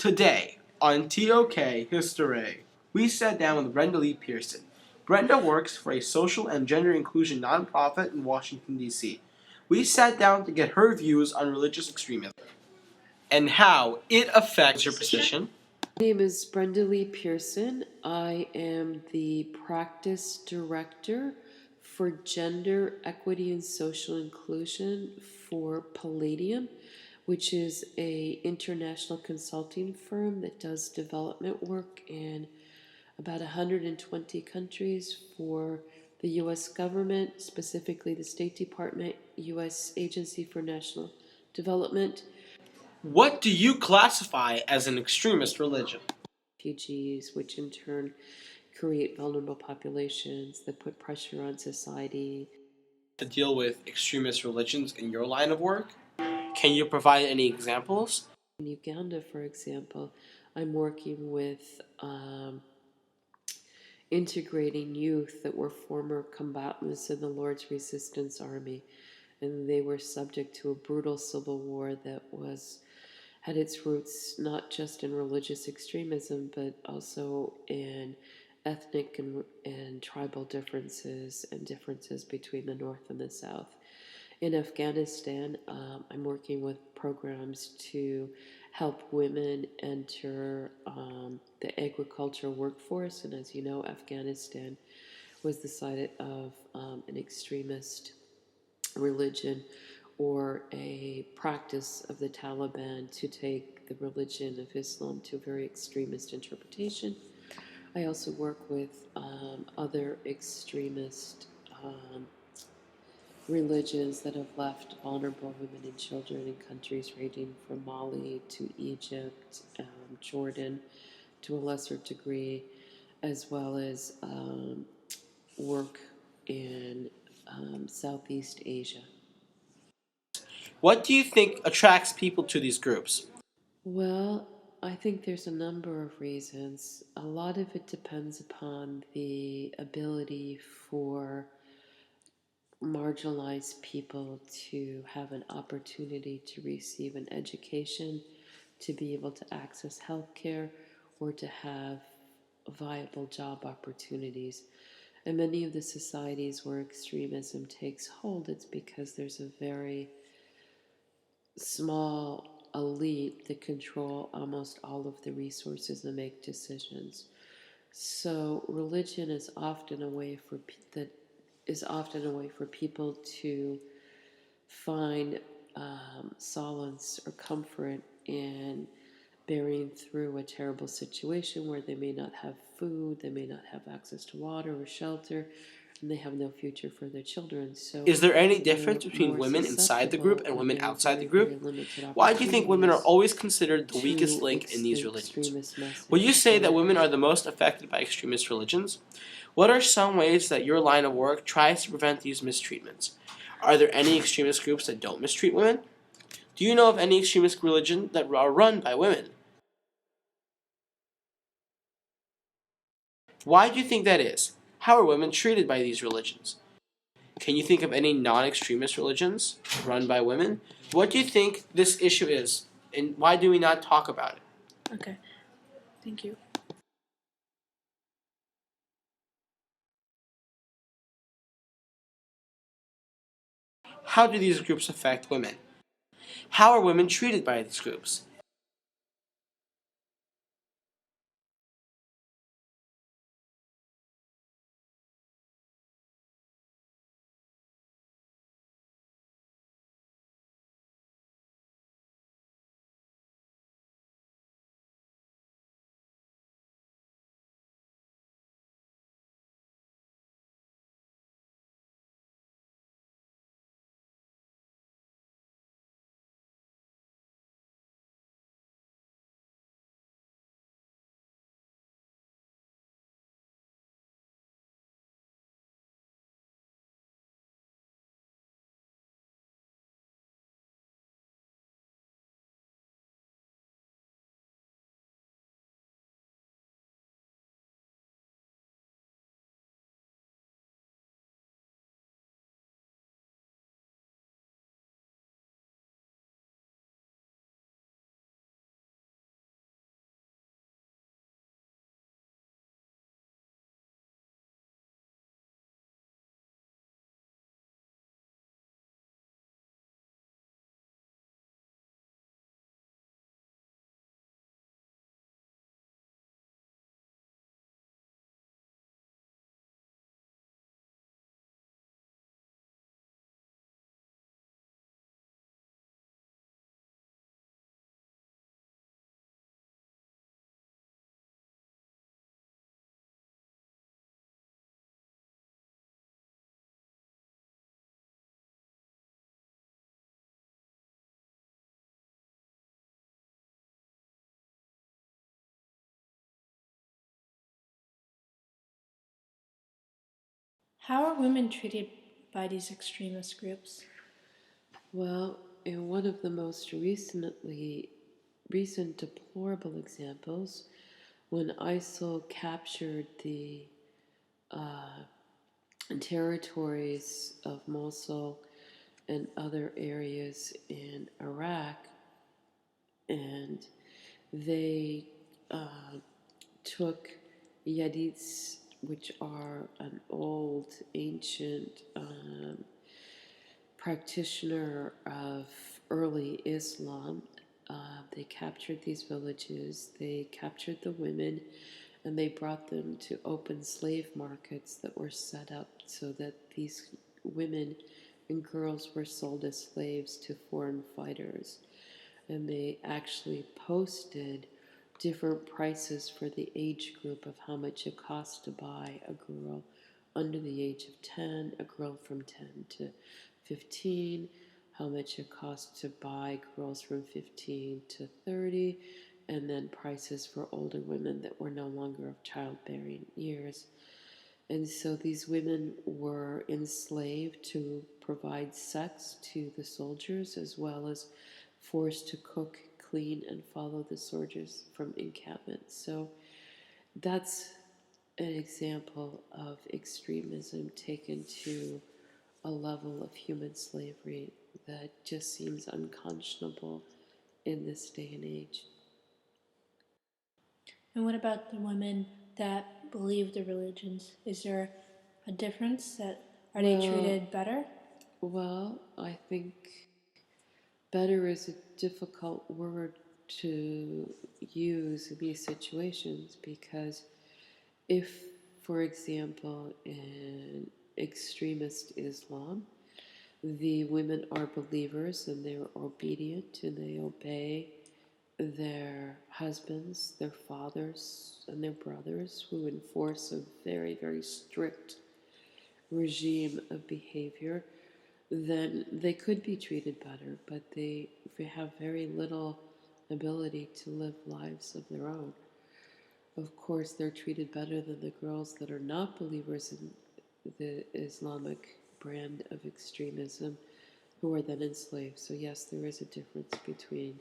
Today, on TOK History, we sat down with Brenda Lee Pearson. Brenda works for a social and gender inclusion nonprofit in Washington, D.C. We sat down to get her views on religious extremism and how it affects your position. My name is Brenda Lee Pearson. I am the practice director for gender equity and social inclusion for Palladium, which is a international consulting firm that does development work in about 120 countries for the U.S. government, specifically the State Department, U.S. Agency for National Development, What do you classify as an extremist religion? refugees, which in turn create vulnerable populations that put pressure on society. To deal with extremist religions in your line of work? Can you provide any examples? In Uganda, for example, I'm working with integrating youth that were former combatants in the Lord's Resistance Army, and they were subject to a brutal civil war that had its roots not just in religious extremism, but also in ethnic and tribal differences and differences between the North and the South. In Afghanistan, I'm working with programs to help women enter the agricultural workforce. And as you know, Afghanistan was the site of an extremist religion or a practice of the Taliban to take the religion of Islam to a very extremist interpretation. I also work with other extremist religions that have left vulnerable women and children in countries ranging from Mali to Egypt, Jordan to a lesser degree, as well as work in Southeast Asia. What do you think attracts people to these groups? Well, I think there's a number of reasons. A lot of it depends upon the ability for marginalized people to have an opportunity to receive an education, to be able to access health care, or to have viable job opportunities. In many of the societies where extremism takes hold, it's because there's a very small elite that control almost all of the resources and make decisions. So religion is often a way for people to find solace or comfort in bearing through a terrible situation where they may not have food, they may not have access to water or shelter, and they have no future for their children. So Is there any difference between women inside the group and women outside the group? Why do you think women are always considered the weakest link in these religions? Would you say that women are the most affected by extremist religions? What are some ways that your line of work tries to prevent these mistreatments? Are there any extremist groups that don't mistreat women? Do you know of any extremist religion that are run by women? Why do you think that is? How are women treated by these religions? Can you think of any non-extremist religions run by women? What do you think this issue is, and why do we not talk about it? Okay, thank you. How do these groups affect women? How are women treated by these groups? How are women treated by these extremist groups? Well, in one of the most recent deplorable examples, when ISIL captured the territories of Mosul and other areas in Iraq, and they took Yazidis, which are an old, ancient practitioner of early Islam. They captured these villages, they captured the women, and they brought them to open slave markets that were set up so that these women and girls were sold as slaves to foreign fighters. And they actually posted different prices for the age group of how much it cost to buy a girl under the age of 10, a girl from 10 to 15, how much it cost to buy girls from 15 to 30, and then prices for older women that were no longer of childbearing years. And so these women were enslaved to provide sex to the soldiers, as well as forced to cook, clean, and follow the soldiers from encampments. So that's an example of extremism taken to a level of human slavery that just seems unconscionable in this day and age. And what about the women that believe the religions? Is there a difference? Are they treated better? Well, I think better is a difficult word to use in these situations because if, for example, in extremist Islam, the women are believers and they're obedient and they obey their husbands, their fathers, and their brothers who enforce a very, very strict regime of behavior, then they could be treated better, but they have very little ability to live lives of their own. Of course, they're treated better than the girls that are not believers in the Islamic brand of extremism who are then enslaved. So, yes, there is a difference between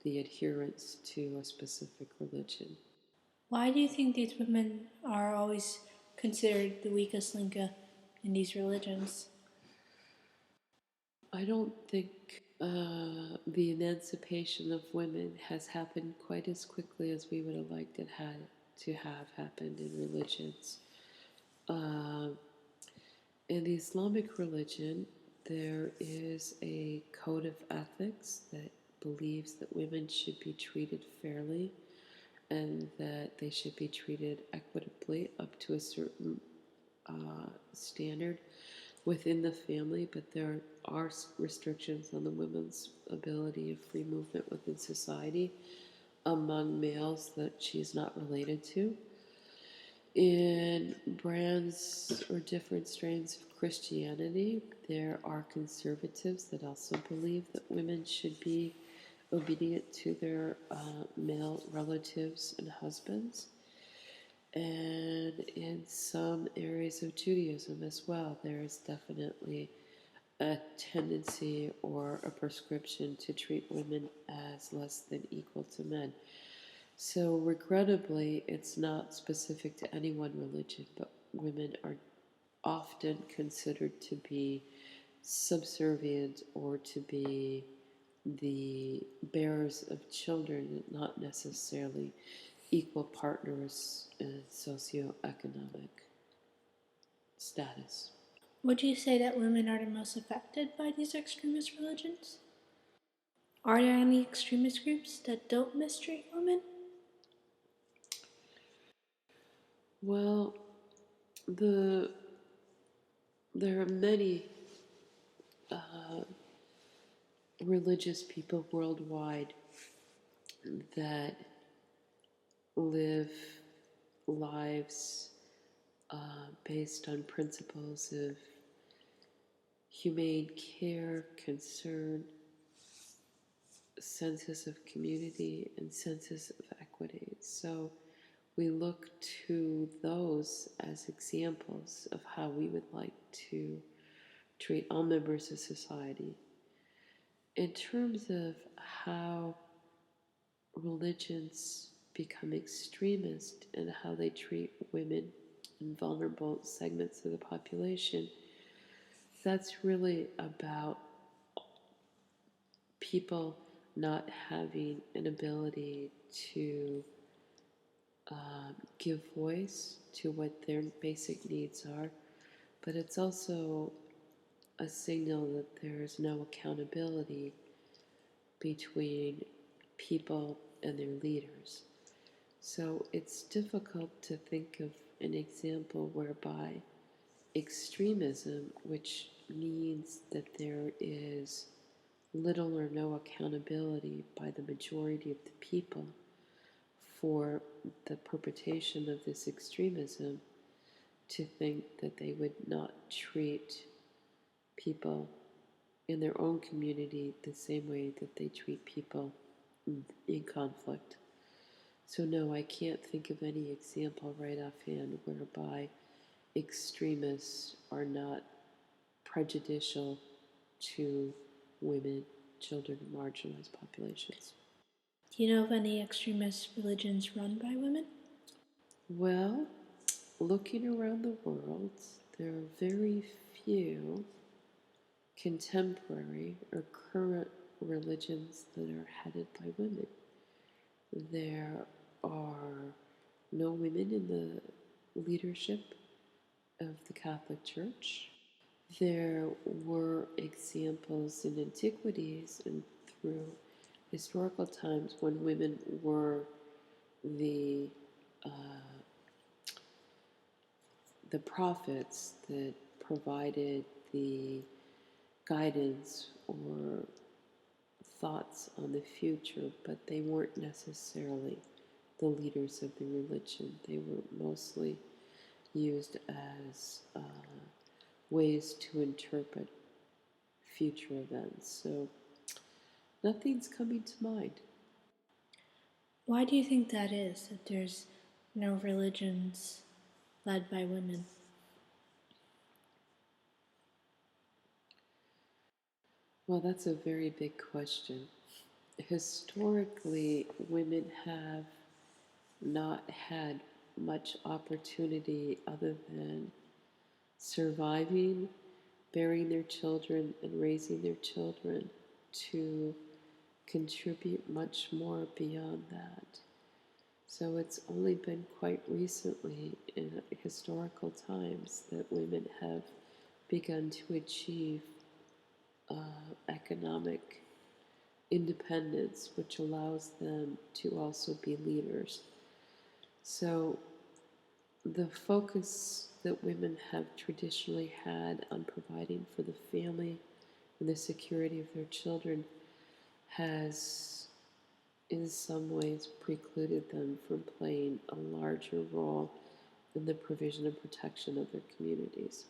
the adherence to a specific religion. Why do you think these women are always considered the weakest link in these religions? I don't think the emancipation of women has happened quite as quickly as we would have liked it had to have happened in religions. In the Islamic religion, there is a code of ethics that believes that women should be treated fairly and that they should be treated equitably up to a certain standard within the family, but there are restrictions on the women's ability of free movement within society among males that she's not related to. In brands or different strains of Christianity, there are conservatives that also believe that women should be obedient to their male relatives and husbands. And in some areas of Judaism as well, there is definitely a tendency or a prescription to treat women as less than equal to men. So, regrettably, it's not specific to any one religion, but women are often considered to be subservient or to be the bearers of children, not necessarily equal partners in socioeconomic status. Would you say that women are the most affected by these extremist religions? Are there any extremist groups that don't mistreat women? Well, there are many religious people worldwide that live lives based on principles of humane care, concern, senses of community, and senses of equity. So we look to those as examples of how we would like to treat all members of society. In terms of how religions become extremist and how they treat women and vulnerable segments of the population, that's really about people not having an ability to give voice to what their basic needs are, but it's also a signal that there is no accountability between people and their leaders. So it's difficult to think of an example whereby extremism, which means that there is little or no accountability by the majority of the people for the perpetration of this extremism, to think that they would not treat people in their own community the same way that they treat people in conflict. So no, I can't think of any example right offhand whereby extremists are not prejudicial to women, children, and marginalized populations. Do you know of any extremist religions run by women? Well, looking around the world, there are very few contemporary or current religions that are headed by women. There are no women in the leadership of the Catholic Church. There were examples in antiquities and through historical times when women were the prophets that provided the guidance or thoughts on the future, but they weren't necessarily the leaders of the religion. They were mostly used as ways to interpret future events. So nothing's coming to mind. Why do you think that is, that there's no religions led by women? Well, that's a very big question. Historically, women have not had much opportunity other than surviving, bearing their children, and raising their children to contribute much more beyond that. So it's only been quite recently in historical times that women have begun to achieve economic independence, which allows them to also be leaders. So the focus that women have traditionally had on providing for the family and the security of their children has in some ways precluded them from playing a larger role in the provision and protection of their communities.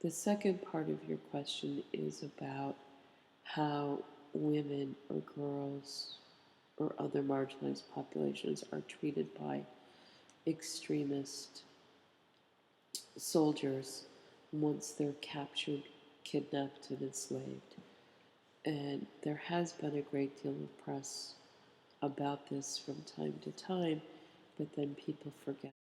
The second part of your question is about how women or girls or other marginalized populations are treated by extremist soldiers once they're captured, kidnapped, and enslaved. And there has been a great deal of press about this from time to time, but then people forget.